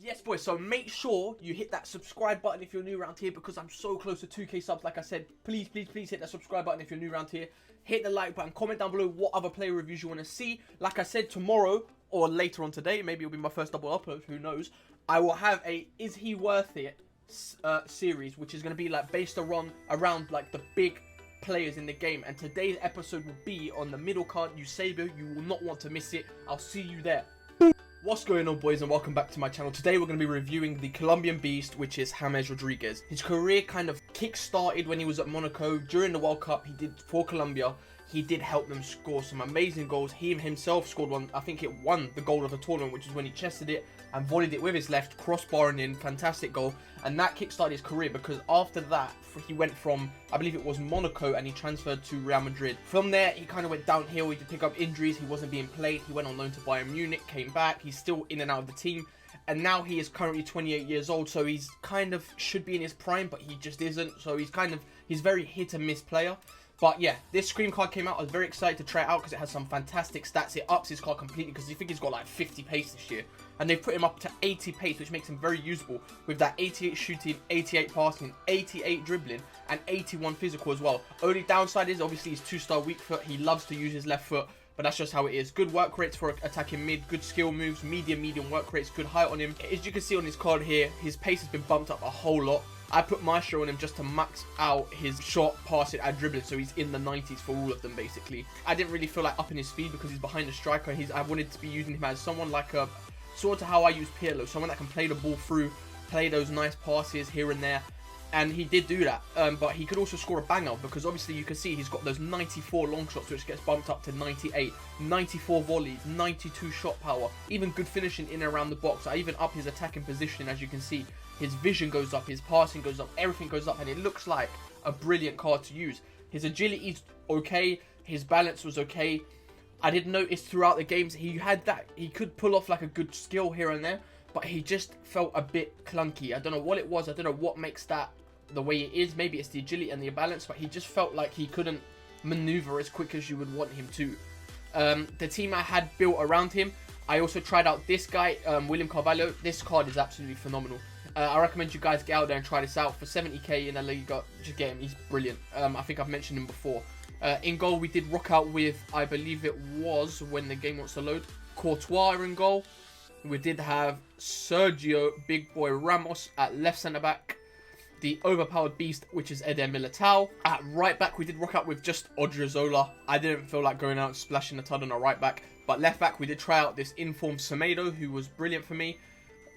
Yes, boys, so make sure you hit that subscribe button if you're new around here, because I'm so close to 2k subs. Like I said, please hit that subscribe button if you're new around here. Hit the like button, comment down below what other player reviews you want to see. Like I said, tomorrow or later on today, maybe it'll be my first double upload, who knows, I will have a Is He Worth It series, which is going to be like based around like the big players in the game. And today's episode will be on the middle card, Eusebio. You will not want to miss it. I'll see you there. What's going on, boys, and welcome back to my channel. Today we're going to be reviewing the Colombian beast, which is James Rodriguez. His career kind of kick-started when he was at Monaco. During the World Cup he did for Colombia. He did help them score some amazing goals. He himself scored one. I think it won the goal of the tournament, which is when he chested it and volleyed it with his left, crossbarring in. Fantastic goal. And that kick-started his career, because after that he went from, I believe it was Monaco, and he transferred to Real Madrid. From there he kind of went downhill. He did pick up injuries. He wasn't being played. He went on loan to Bayern Munich, came back. He's still in and out of the team. And now he is currently 28 years old, so he's kind of should be in his prime, but he just isn't. So he's very hit and miss player. But yeah, this Scream card came out. I was very excited to try it out because it has some fantastic stats. It ups his card completely, because you think he's got like 50 pace this year. And they've put him up to 80 pace, which makes him very usable with that 88 shooting, 88 passing, 88 dribbling, and 81 physical as well. Only downside is obviously his 2-star weak foot. He loves to use his left foot, but that's just how it is. Good work rates for attacking mid, good skill moves, medium work rates, good height on him. As you can see on his card here, his pace has been bumped up a whole lot. I put Maestro on him just to max out his shot, passing, and dribbling, so he's in the 90s for all of them, basically. I didn't really feel like upping his speed because he's behind the striker. I wanted to be using him as someone like a, sort of how I use Pirlo, someone that can play the ball through, play those nice passes here and there. And he did do that, but he could also score a banger, because obviously you can see he's got those 94 long shots, which gets bumped up to 98, 94 volleys, 92 shot power, even good finishing in and around the box. I even up his attacking positioning. As you can see, his vision goes up, his passing goes up, everything goes up, and it looks like a brilliant card to use. His agility's okay, his balance was okay. I did notice throughout the games he could pull off like a good skill here and there, but he just felt a bit clunky. I don't know what it was. I don't know what makes that the way it is. Maybe it's the agility and the balance, but he just felt like he couldn't maneuver as quick as you would want him to. The team I had built around him, I also tried out this guy, William Carvalho. This card is absolutely phenomenal. I recommend you guys get out there and try this out. For 70k in La Liga, just get him. He's brilliant. I think I've mentioned him before. In goal, we did rock out with, I believe it was, when the game wants to load, Courtois in goal. We did have Sergio Big Boy Ramos at left centre-back. The overpowered beast, which is Eder Militao. At right back, we did rock out with just Odriozola. I didn't feel like going out and splashing a ton on a right back. But left back, we did try out this informed Semedo, who was brilliant for me.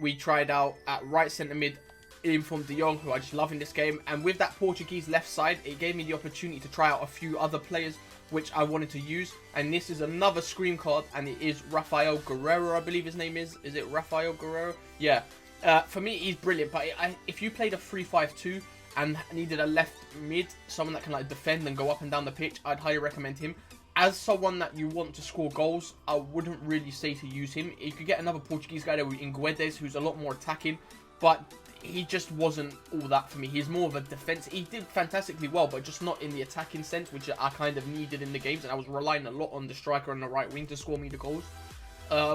We tried out at right centre mid, informed De Jong, who I just love in this game. And with that Portuguese left side, it gave me the opportunity to try out a few other players which I wanted to use. And this is another Scream card, and it is Rafael Guerrero, I believe his name is. Is it Rafael Guerrero? Yeah. For me, he's brilliant, but if you played a 3-5-2 and needed a left mid, someone that can like defend and go up and down the pitch, I'd highly recommend him. As someone that you want to score goals, I wouldn't really say to use him. You could get another Portuguese guy there with Guedes, who's a lot more attacking, but he just wasn't all that for me. He's more of a defense. He did fantastically well, but just not in the attacking sense, which I kind of needed in the games, and I was relying a lot on the striker and the right wing to score me the goals.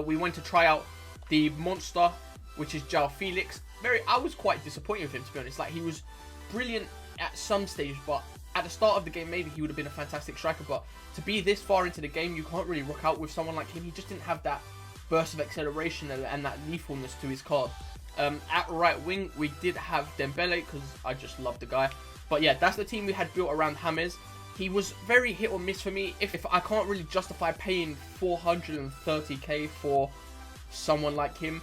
We went to try out the monster, which is João Felix. I was quite disappointed with him, to be honest. Like, he was brilliant at some stage, but at the start of the game, maybe he would have been a fantastic striker. But to be this far into the game, you can't really rock out with someone like him. He just didn't have that burst of acceleration and that lethalness to his card. At right wing, we did have Dembele, because I just love the guy. But yeah, that's the team we had built around James. He was very hit or miss for me. If I can't really justify paying 430k for someone like him,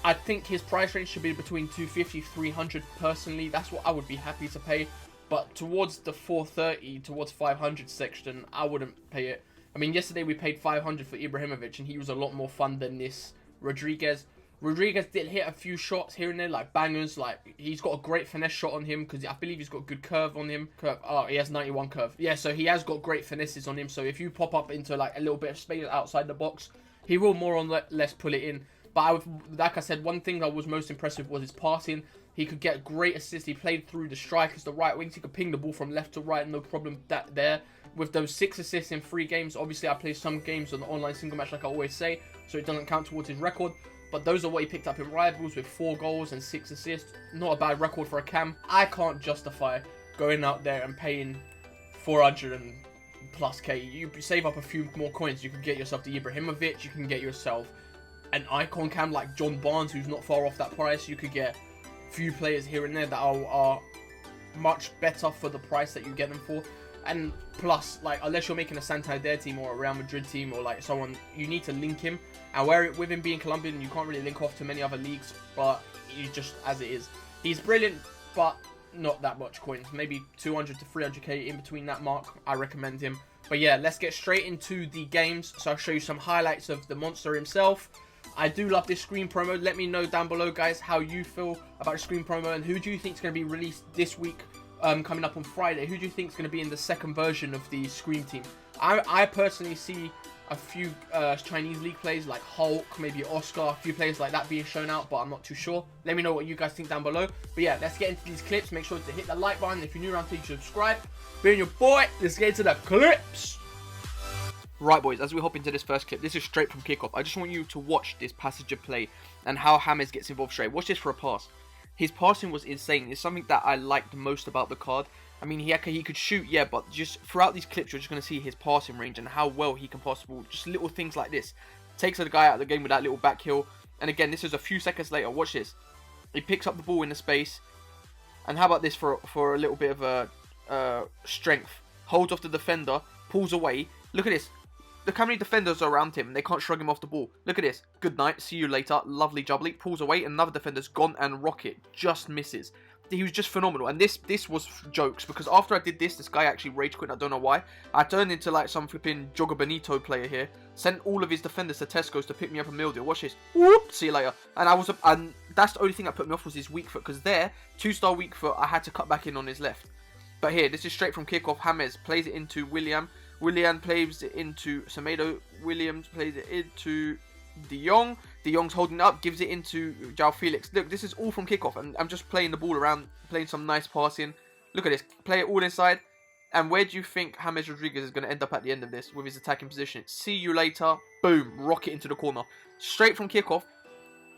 I think his price range should be between 250, 300 personally. That's what I would be happy to pay. But towards the 430, towards 500 section, I wouldn't pay it. I mean, yesterday we paid 500 for Ibrahimovic, and he was a lot more fun than this Rodriguez. Rodriguez did hit a few shots here and there, like bangers. Like, he's got a great finesse shot on him, because I believe he's got good curve on him. Oh, he has 91 curve. Yeah, so he has got great finesses on him. So if you pop up into like a little bit of space outside the box, he will more or less pull it in. But like I said, one thing I was most impressed with was his passing. He could get great assists. He played through the strikers, the right wings. He could ping the ball from left to right, no problem there. With those 6 assists in 3 games, obviously I play some games on the online single match like I always say, so it doesn't count towards his record. But those are what he picked up in Rivals with 4 goals and 6 assists. Not a bad record for a cam. I can't justify going out there and paying 400 and plus K. You save up a few more coins, you can get yourself the Ibrahimovic, you can get yourself an icon cam like John Barnes, who's not far off that price. You could get a few players here and there that are much better for the price that you get them for. And plus, like, unless you're making a Santander team or a Real Madrid team or like someone, you need to link him. And with him being Colombian, you can't really link off to many other leagues, but he's just as it is. He's brilliant, but not that much coins. Maybe 200 to 300k in between that mark. I recommend him. But yeah, let's get straight into the games. So I'll show you some highlights of the monster himself. I do love this screen promo. Let me know down below, guys, how you feel about the screen promo and who do you think is going to be released this week, coming up on Friday. Who do you think is going to be in the second version of the Scream team? I personally see a few Chinese league players like Hulk, maybe Oscar, a few players like that being shown out, but I'm not too sure. Let me know what you guys think down below. But yeah, let's get into these clips. Make sure to hit the like button. If you're new around here, subscribe. Being your boy, let's get into the clips. Right, boys, as we hop into this first clip, this is straight from kickoff. I just want you to watch this passage of play and how James gets involved straight. Watch this for a pass. His passing was insane. It's something that I liked most about the card. I mean, he could shoot, yeah, but just throughout these clips, you're just going to see his passing range and how well he can pass the ball. Just little things like this. Takes the guy out of the game with that little back heel. And again, this is a few seconds later. Watch this. He picks up the ball in the space. And how about this for a little bit of a strength? Holds off the defender, pulls away. Look at this. Look how many defenders are around him and they can't shrug him off the ball. Look at this. Good night. See you later. Lovely jubbly. Pulls away. Another defender's gone and Rocket just misses. He was just phenomenal. And this was jokes because after I did this guy actually rage quit. I don't know why. I turned into like some flipping Joga Benito player here. Sent all of his defenders to Tesco's to pick me up a meal deal. Watch this. Whoop. See you later. And that's the only thing that put me off was his weak foot because there, 2-star weak foot, I had to cut back in on his left. But here, this is straight from kickoff. James plays it into William. William plays it into Semedo. Williams plays it into De Jong. De Jong's holding it up, gives it into João Felix. Look, this is all from kickoff, and I'm just playing the ball around, playing some nice passing. Look at this, play it all inside. And where do you think James Rodriguez is going to end up at the end of this with his attacking position? See you later. Boom, rocket into the corner. Straight from kickoff.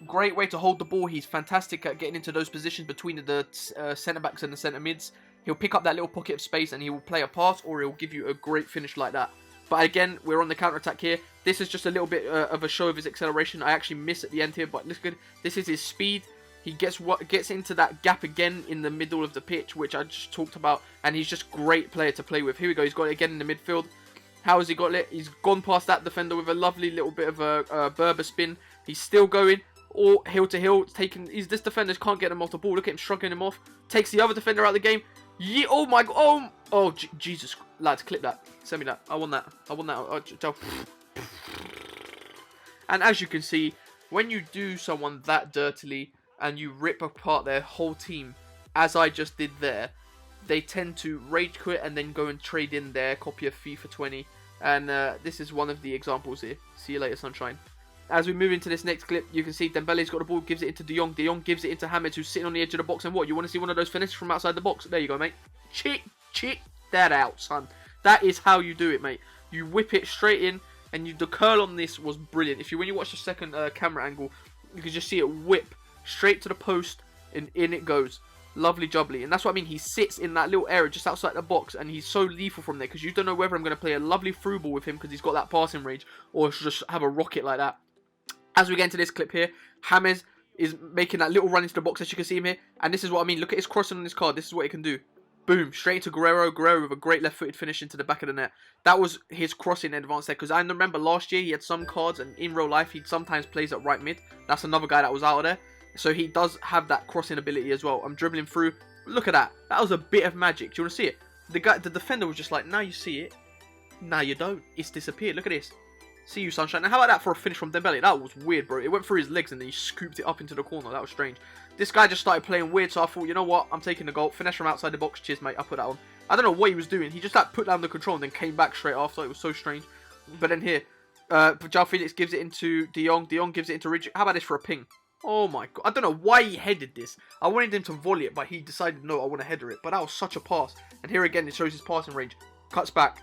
Great way to hold the ball. He's fantastic at getting into those positions between the centre-backs and the centre-mids. He'll pick up that little pocket of space and he will play a pass or he'll give you a great finish like that. But again, we're on the counter-attack here. This is just a little bit of a show of his acceleration. I actually miss at the end here, but look good. This is his speed. He gets into that gap again in the middle of the pitch, which I just talked about. And he's just a great player to play with. Here we go. He's got it again in the midfield. How has he got it? He's gone past that defender with a lovely little bit of a Berber spin. He's still going. Or heel to heel. This defender can't get him off the ball. Look at him shrugging him off. Takes the other defender out of the game. Yeah, oh my god. Oh, Jesus. Lads, clip that. Send me that. I want that. I want that. And as you can see, when you do someone that dirtily and you rip apart their whole team, as I just did there, they tend to rage quit and then go and trade in their copy of FIFA 20. And this is one of the examples here. See you later, sunshine. As we move into this next clip, you can see Dembele's got the ball, gives it into De Jong. De Jong gives it into James, who's sitting on the edge of the box. And what? You want to see one of those finishes from outside the box? There you go, mate. Check that out, son. That is how you do it, mate. You whip it straight in, and the curl on this was brilliant. When you watch the second camera angle, you can just see it whip straight to the post, and in it goes. Lovely jubbly. And that's what I mean. He sits in that little area just outside the box, and he's so lethal from there, because you don't know whether I'm going to play a lovely through ball with him, because he's got that passing range, or just have a rocket like that. As we get into this clip here, James is making that little run into the box, as you can see him here. And this is what I mean. Look at his crossing on his card. This is what he can do. Boom. Straight into Guerrero. Guerrero with a great left-footed finish into the back of the net. That was his crossing advance there. Because I remember last year he had some cards, and in real life he sometimes plays at right mid. That's another guy that was out of there. So he does have that crossing ability as well. I'm dribbling through. Look at that. That was a bit of magic. Do you want to see it? The defender was just like, now you see it. Now you don't. It's disappeared. Look at this. See you, sunshine. Now, how about that for a finish from Dembele? That was weird, bro. It went through his legs and then he scooped it up into the corner. That was strange. This guy just started playing weird, so I thought, you know what? I'm taking the goal. Finish from outside the box. Cheers, mate. I put that on. I don't know what he was doing. He just like put down the control and then came back straight after. It was so strange. But then here, João Felix gives it into De Jong. De Jong gives it into Ridge. How about this for a ping? Oh my god. I don't know why he headed this. I wanted him to volley it, but he decided, no, I want to header it. But that was such a pass. And here again, it shows his passing range. Cuts back.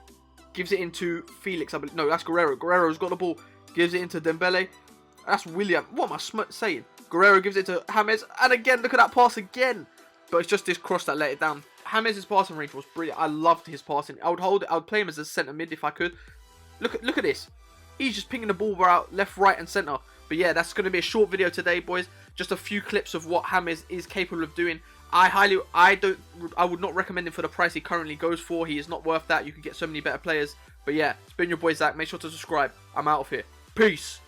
Gives it into Felix. No, that's Guerrero. Guerrero's got the ball. Gives it into Dembele. That's William. What am I saying? Guerrero gives it to James. And again, look at that pass again. But it's just this cross that let it down. James' passing range was brilliant. I loved his passing. I would hold it. I would play him as a centre mid if I could. Look at this. He's just pinging the ball out left, right, and centre. But yeah, that's going to be a short video today, boys. Just a few clips of what James is capable of doing. I would not recommend him for the price he currently goes for. He is not worth that. You can get so many better players. But yeah, it's been your boy Zach. Make sure to subscribe. I'm out of here. Peace.